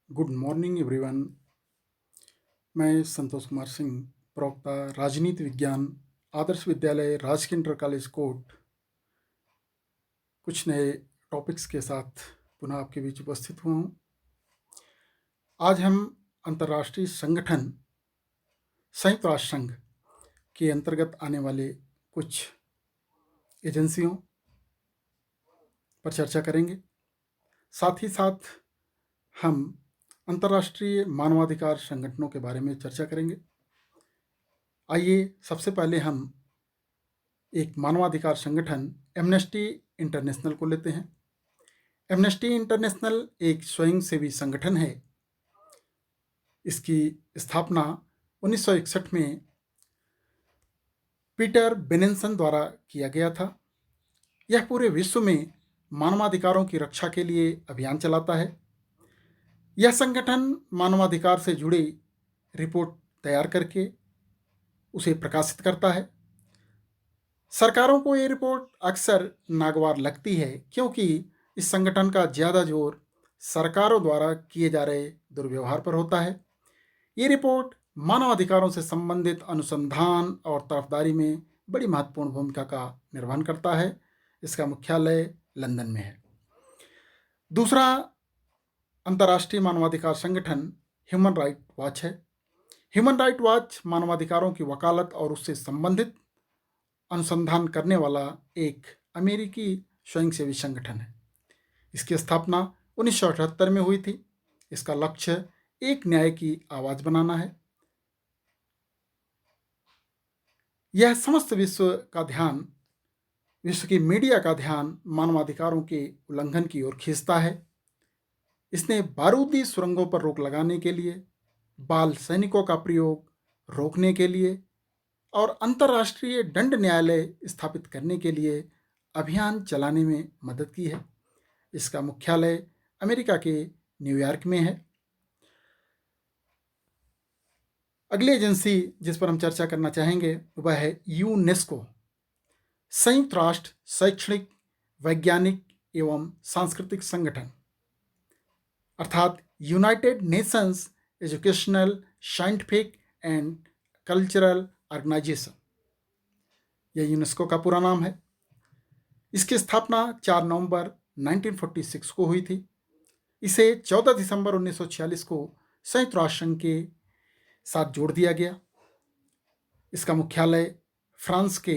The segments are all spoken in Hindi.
Good morning everyone. मैं संतोष कुमार सिंह, प्रवक्ता राजनीति विज्ञान, आदर्श विद्यालय राजकीय इंटर कॉलेज कोट, कुछ नए टॉपिक्स के साथ पुनः आपके बीच उपस्थित हुआ हूँ। आज हम अंतर्राष्ट्रीय संगठन संयुक्त राष्ट्र संघ के अंतर्गत आने वाले कुछ एजेंसियों पर चर्चा करेंगे। साथ ही साथ हम अंतर्राष्ट्रीय मानवाधिकार संगठनों के बारे में चर्चा करेंगे। आइए सबसे पहले हम एक मानवाधिकार संगठन एमनेस्टी इंटरनेशनल को लेते हैं। एमनेस्टी इंटरनेशनल एक स्वयंसेवी संगठन है। इसकी स्थापना 1961 में पीटर बेनेंसन द्वारा किया गया था। यह पूरे विश्व में मानवाधिकारों की रक्षा के लिए अभियान चलाता है। यह संगठन मानवाधिकार से जुड़ी रिपोर्ट तैयार करके उसे प्रकाशित करता है। सरकारों को ये रिपोर्ट अक्सर नागवार लगती है, क्योंकि इस संगठन का ज़्यादा जोर सरकारों द्वारा किए जा रहे दुर्व्यवहार पर होता है। ये रिपोर्ट मानवाधिकारों से संबंधित अनुसंधान और तरफदारी में बड़ी महत्वपूर्ण भूमिका का निर्वहन करता है। इसका मुख्यालय लंदन में है। दूसरा अंतर्राष्ट्रीय मानवाधिकार संगठन ह्यूमन राइट वॉच है। ह्यूमन राइट वॉच मानवाधिकारों की वकालत और उससे संबंधित अनुसंधान करने वाला एक अमेरिकी स्वयंसेवी संगठन है। इसकी स्थापना 1978 में हुई थी। इसका लक्ष्य एक न्याय की आवाज़ बनाना है। यह समस्त विश्व की मीडिया का ध्यान मानवाधिकारों के उल्लंघन की ओर खींचता है। इसने बारूदी सुरंगों पर रोक लगाने के लिए, बाल सैनिकों का प्रयोग रोकने के लिए और अंतर्राष्ट्रीय दंड न्यायालय स्थापित करने के लिए अभियान चलाने में मदद की है। इसका मुख्यालय अमेरिका के न्यूयॉर्क में है। अगली एजेंसी जिस पर हम चर्चा करना चाहेंगे वह है यूनेस्को, संयुक्त राष्ट्र शैक्षणिक, वैज्ञानिक एवं सांस्कृतिक संगठन, अर्थात United Nations Educational, Scientific and Cultural Organization. यह यूनेस्को का पूरा नाम है। इसकी स्थापना 4 नवंबर 1946 को हुई थी। इसे 14 दिसंबर 1946 को संयुक्त राष्ट्र संघ के साथ जोड़ दिया गया। इसका मुख्यालय फ्रांस के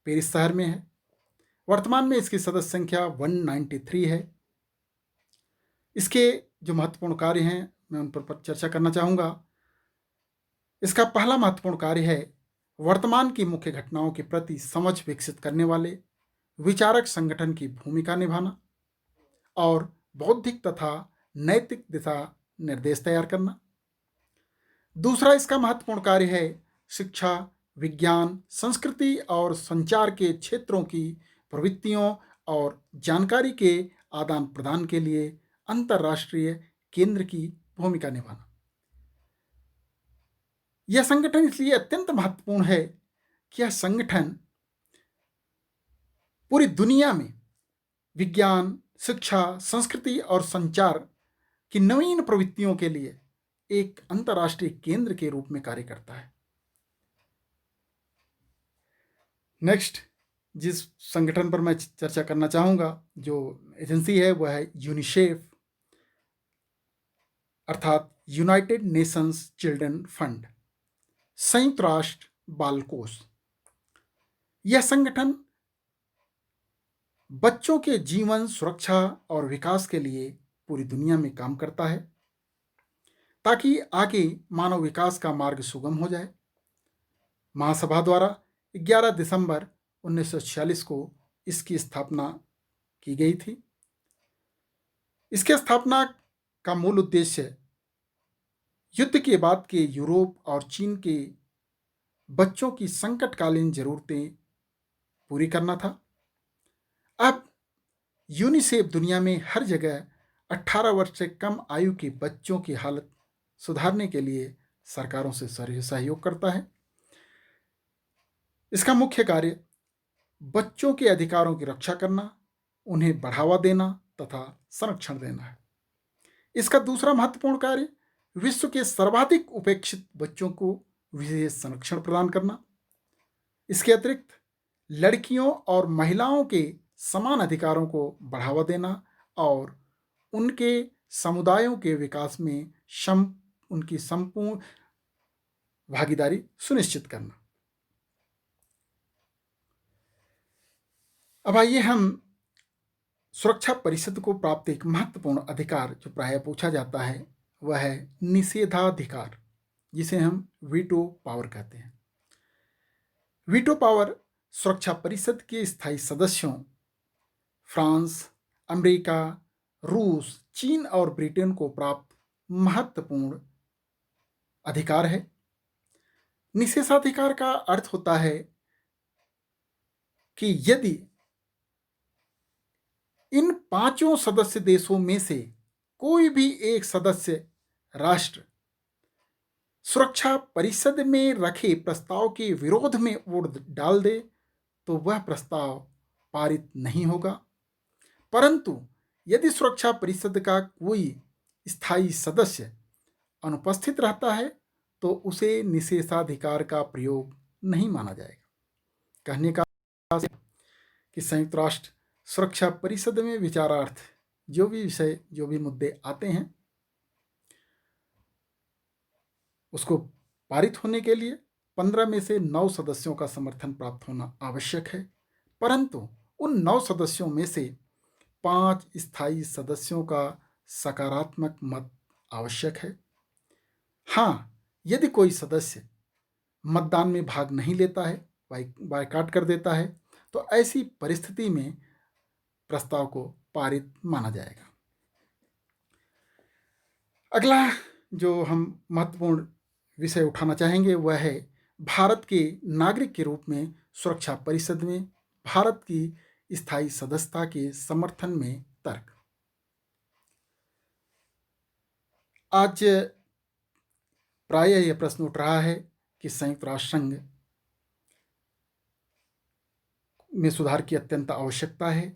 पेरिस शहर में है। वर्तमान में इसकी सदस्य संख्या 193 है। इसके जो महत्वपूर्ण कार्य हैं मैं उन पर चर्चा करना चाहूँगा। इसका पहला महत्वपूर्ण कार्य है वर्तमान की मुख्य घटनाओं के प्रति समझ विकसित करने वाले विचारक संगठन की भूमिका निभाना और बौद्धिक तथा नैतिक दिशा निर्देश तैयार करना। दूसरा इसका महत्वपूर्ण कार्य है शिक्षा, विज्ञान, संस्कृति और संचार के क्षेत्रों की प्रवृत्तियों और जानकारी के आदान प्रदान के लिए अंतर्राष्ट्रीय केंद्र की भूमिका निभाना। यह संगठन इसलिए अत्यंत महत्वपूर्ण है कि यह संगठन पूरी दुनिया में विज्ञान, शिक्षा, संस्कृति और संचार की नवीन प्रवृत्तियों के लिए एक अंतर्राष्ट्रीय केंद्र के रूप में कार्य करता है। नेक्स्ट जिस संगठन पर मैं चर्चा करना चाहूँगा, जो एजेंसी है वह है यूनिसेफ, अर्थात यूनाइटेड नेशंस चिल्ड्रन फंड, संयुक्त राष्ट्र बाल कोष। यह संगठन बच्चों के जीवन, सुरक्षा और विकास के लिए पूरी दुनिया में काम करता है, ताकि आगे मानव विकास का मार्ग सुगम हो जाए। महासभा द्वारा 11 दिसंबर 1946 को इसकी स्थापना की गई थी। इसके स्थापना का मूल उद्देश्य युद्ध के बाद के यूरोप और चीन के बच्चों की संकटकालीन जरूरतें पूरी करना था। अब यूनिसेफ दुनिया में हर जगह 18 वर्ष से कम आयु के बच्चों की हालत सुधारने के लिए सरकारों से सहयोग करता है। इसका मुख्य कार्य बच्चों के अधिकारों की रक्षा करना, उन्हें बढ़ावा देना तथा संरक्षण देना है। इसका दूसरा महत्वपूर्ण कार्य विश्व के सर्वाधिक उपेक्षित बच्चों को विशेष संरक्षण प्रदान करना। इसके अतिरिक्त लड़कियों और महिलाओं के समान अधिकारों को बढ़ावा देना और उनके समुदायों के विकास में उनकी संपूर्ण भागीदारी सुनिश्चित करना। अब आइए हम सुरक्षा परिषद को प्राप्त एक महत्वपूर्ण अधिकार जो प्रायः पूछा जाता है वह है निषेधाधिकार, जिसे हम वीटो पावर कहते हैं। वीटो पावर सुरक्षा परिषद के स्थायी सदस्यों फ्रांस, अमेरिका, रूस, चीन और ब्रिटेन को प्राप्त महत्वपूर्ण अधिकार है। निषेधाधिकार का अर्थ होता है कि यदि इन पांचों सदस्य देशों में से कोई भी एक सदस्य राष्ट्र सुरक्षा परिषद में रखे प्रस्ताव के विरोध में वोट डाल दे तो वह प्रस्ताव पारित नहीं होगा। परंतु यदि सुरक्षा परिषद का कोई स्थायी सदस्य अनुपस्थित रहता है तो उसे निषेधाधिकार का प्रयोग नहीं माना जाएगा। कहने का कि संयुक्त राष्ट्र सुरक्षा परिषद में विचारार्थ जो भी विषय, जो भी मुद्दे आते हैं, उसको पारित होने के लिए 15 में से 9 सदस्यों का समर्थन प्राप्त होना आवश्यक है। परंतु उन 9 सदस्यों में से 5 स्थायी सदस्यों का सकारात्मक मत आवश्यक है। हाँ, यदि कोई सदस्य मतदान में भाग नहीं लेता है, बायकॉट कर देता है, तो ऐसी परिस्थिति में प्रस्ताव को पारित माना जाएगा। अगला जो हम महत्वपूर्ण विषय उठाना चाहेंगे वह है भारत के नागरिक के रूप में सुरक्षा परिषद में भारत की स्थायी सदस्यता के समर्थन में तर्क। आज प्रायः यह प्रश्न उठ रहा है कि संयुक्त राष्ट्र संघ में सुधार की अत्यंत आवश्यकता है।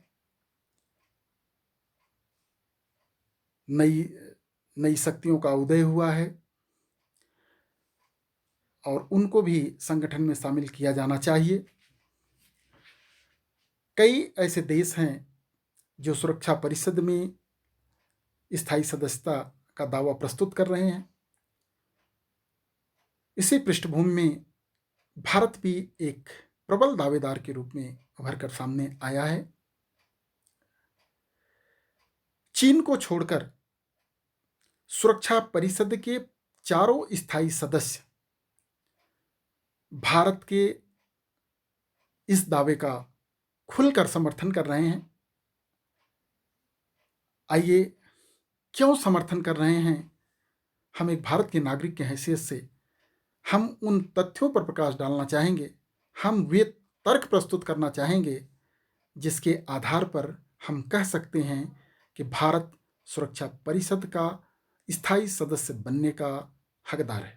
नई शक्तियों का उदय हुआ है और उनको भी संगठन में शामिल किया जाना चाहिए। कई ऐसे देश हैं जो सुरक्षा परिषद में स्थायी सदस्यता का दावा प्रस्तुत कर रहे हैं। इसी पृष्ठभूमि में भारत भी एक प्रबल दावेदार के रूप में उभर कर सामने आया है। चीन को छोड़कर सुरक्षा परिषद के चारों स्थायी सदस्य भारत के इस दावे का खुलकर समर्थन कर रहे हैं। आइए, क्यों समर्थन कर रहे हैं, हम एक भारत के नागरिक की हैसियत से हम उन तथ्यों पर प्रकाश डालना चाहेंगे, हम वे तर्क प्रस्तुत करना चाहेंगे जिसके आधार पर हम कह सकते हैं कि भारत सुरक्षा परिषद का स्थायी सदस्य बनने का हकदार है।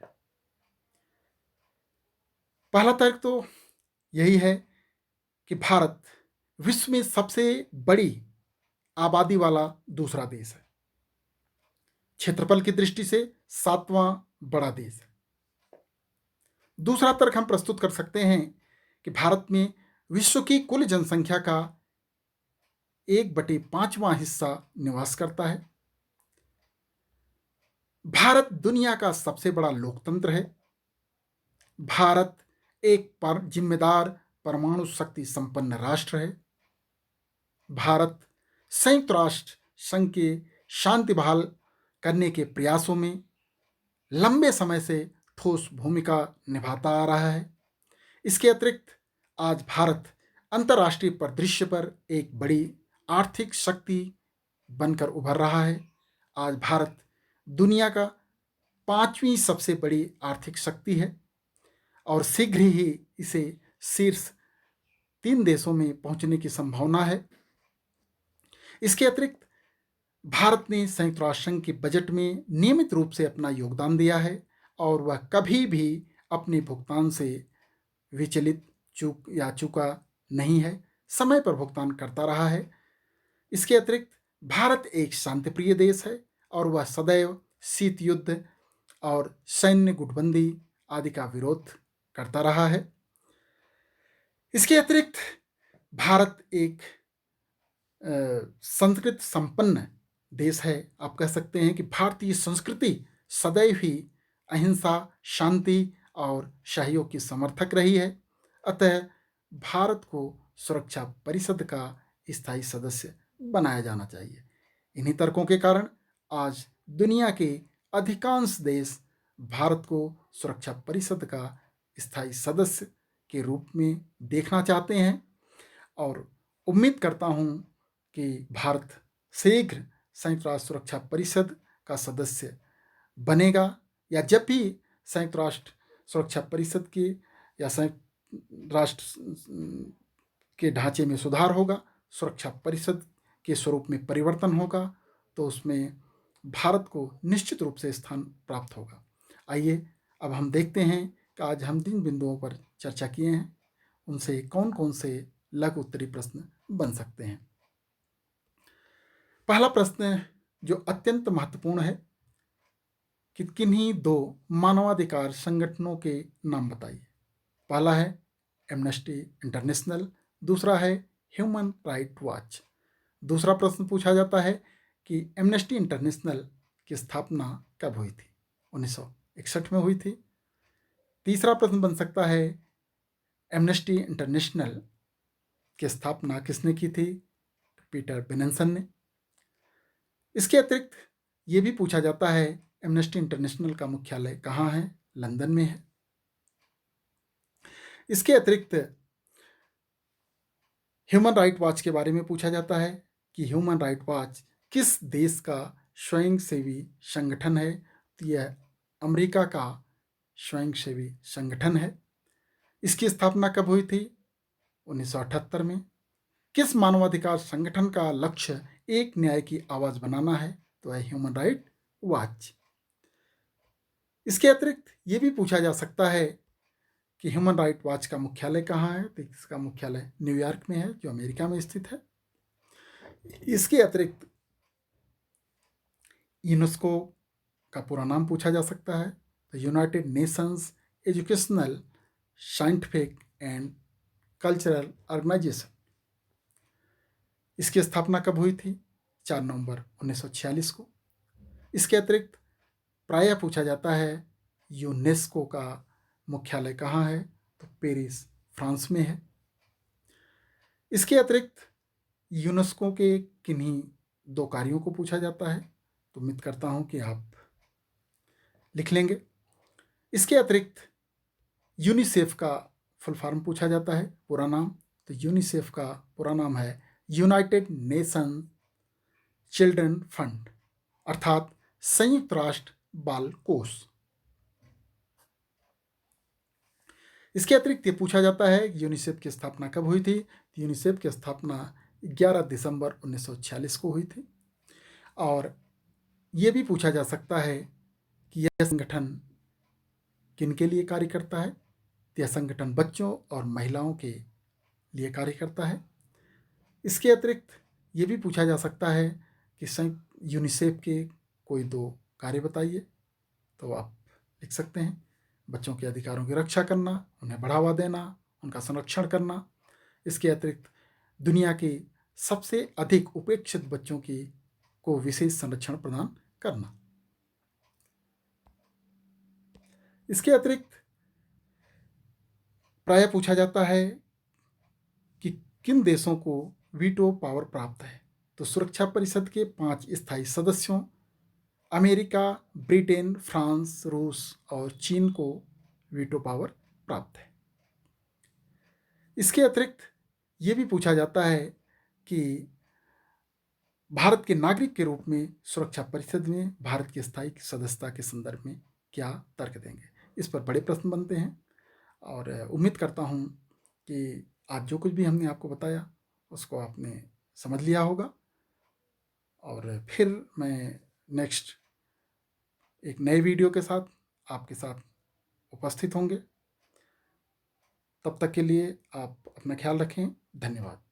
पहला तर्क तो यही है कि भारत विश्व में सबसे बड़ी आबादी वाला दूसरा देश है, क्षेत्रफल की दृष्टि से 7वां बड़ा देश है। दूसरा तर्क हम प्रस्तुत कर सकते हैं कि भारत में विश्व की कुल जनसंख्या का 1/5वां हिस्सा निवास करता है। भारत दुनिया का सबसे बड़ा लोकतंत्र है। भारत एक जिम्मेदार परमाणु शक्ति संपन्न राष्ट्र है। भारत संयुक्त राष्ट्र संघ के शांति बहाल करने के प्रयासों में लंबे समय से ठोस भूमिका निभाता आ रहा है। इसके अतिरिक्त आज भारत अंतर्राष्ट्रीय परिदृश्य पर एक बड़ी आर्थिक शक्ति बनकर उभर रहा है। आज भारत दुनिया का 5वीं सबसे बड़ी आर्थिक शक्ति है और शीघ्र ही इसे शीर्ष 3 देशों में पहुंचने की संभावना है। इसके अतिरिक्त भारत ने संयुक्त राष्ट्र संघ के बजट में नियमित रूप से अपना योगदान दिया है और वह कभी भी अपने भुगतान से विचलित चूका नहीं है, समय पर भुगतान करता रहा है। इसके अतिरिक्त भारत एक शांतिप्रिय देश है और वह सदैव शीत युद्ध और सैन्य गुटबंदी आदि का विरोध करता रहा है। इसके अतिरिक्त भारत एक संस्कृत संपन्न देश है। आप कह सकते हैं कि भारतीय संस्कृति सदैव ही अहिंसा, शांति और सहयोग की समर्थक रही है। अतः भारत को सुरक्षा परिषद का स्थायी सदस्य बनाया जाना चाहिए। इन्हीं तर्कों के कारण आज दुनिया के अधिकांश देश भारत को सुरक्षा परिषद का स्थायी सदस्य के रूप में देखना चाहते हैं और उम्मीद करता हूं कि भारत शीघ्र संयुक्त राष्ट्र सुरक्षा परिषद का सदस्य बनेगा, या जब भी संयुक्त राष्ट्र सुरक्षा परिषद की या संयुक्त राष्ट्र के ढांचे में सुधार होगा, सुरक्षा परिषद के स्वरूप में परिवर्तन होगा, तो उसमें भारत को निश्चित रूप से स्थान प्राप्त होगा। आइए अब हम देखते हैं कि आज हम जिन बिंदुओं पर चर्चा किए हैं उनसे कौन कौन से लघु उत्तरी प्रश्न बन सकते हैं। पहला प्रश्न जो अत्यंत महत्वपूर्ण है कि किन्हीं दो मानवाधिकार संगठनों के नाम बताइए। पहला है एमनेस्टी इंटरनेशनल, दूसरा है ह्यूमन राइट वॉच। दूसरा प्रश्न पूछा जाता है कि एमनेस्टी इंटरनेशनल की स्थापना कब हुई थी? 1961 में हुई थी। तीसरा प्रश्न बन सकता है एमनेस्टी इंटरनेशनल की स्थापना किसने की थी? पीटर बेनेंसन ने। इसके अतिरिक्त ये भी पूछा जाता है एमनेस्टी इंटरनेशनल का मुख्यालय कहाँ है? लंदन में है। इसके अतिरिक्त ह्यूमन राइट वॉच के बारे में पूछा जाता है कि ह्यूमन राइट वॉच किस देश का स्वयंसेवी संगठन है? तो यह अमेरिका का स्वयंसेवी संगठन है। इसकी स्थापना कब हुई थी? 1978 में। किस मानवाधिकार संगठन का लक्ष्य एक न्याय की आवाज बनाना है? तो है ह्यूमन राइट वॉच। इसके अतिरिक्त ये भी पूछा जा सकता है कि ह्यूमन राइट वॉच का मुख्यालय कहाँ है? तो इसका मुख्यालय न्यूयॉर्क में है, जो अमेरिका में स्थित है। इसके अतिरिक्त यूनेस्को का पूरा नाम पूछा जा सकता है, तो United Nations Educational, Scientific and Cultural Organization. इसकी स्थापना कब हुई थी? 4 नवंबर 1946 को। इसके अतिरिक्त प्रायः पूछा जाता है यूनेस्को का मुख्यालय कहाँ है? तो पेरिस, फ्रांस में है। इसके अतिरिक्त यूनेस्को के किन्हीं दो कार्यों को पूछा जाता है, तो उम्मीद करता हूँ कि आप लिख लेंगे। इसके अतिरिक्त यूनिसेफ का फुल फॉर्म पूछा जाता है, पूरा नाम। तो यूनिसेफ का पूरा नाम है यूनाइटेड नेशन चिल्ड्रन फंड, अर्थात संयुक्त राष्ट्र बाल कोष। इसके अतिरिक्त ये पूछा जाता है यूनिसेफ की स्थापना कब हुई थी? तो यूनिसेफ की स्थापना 11 दिसंबर 1946 को हुई थी। और ये भी पूछा जा सकता है कि यह संगठन किन के लिए कार्य करता है? यह संगठन बच्चों और महिलाओं के लिए कार्य करता है। इसके अतिरिक्त ये भी पूछा जा सकता है कि यूनिसेफ के कोई दो कार्य बताइए, तो आप लिख सकते हैं बच्चों के अधिकारों की रक्षा करना, उन्हें बढ़ावा देना, उनका संरक्षण करना। इसके अतिरिक्त दुनिया के सबसे अधिक उपेक्षित बच्चों को विशेष संरक्षण प्रदान करना। इसके अतिरिक्त प्रायः पूछा जाता है कि किन देशों को वीटो पावर प्राप्त है? तो सुरक्षा परिषद के 5 स्थायी सदस्यों अमेरिका, ब्रिटेन, फ्रांस, रूस और चीन को वीटो पावर प्राप्त है। इसके अतिरिक्त ये भी पूछा जाता है कि भारत के नागरिक के रूप में सुरक्षा परिषद में भारत की स्थायी सदस्यता के संदर्भ में क्या तर्क देंगे? इस पर बड़े प्रश्न बनते हैं और उम्मीद करता हूँ कि आज जो कुछ भी हमने आपको बताया उसको आपने समझ लिया होगा। और फिर मैं नेक्स्ट एक नए वीडियो के साथ आपके साथ उपस्थित होंगे। तब तक के लिए आप अपना ख्याल रखें। धन्यवाद।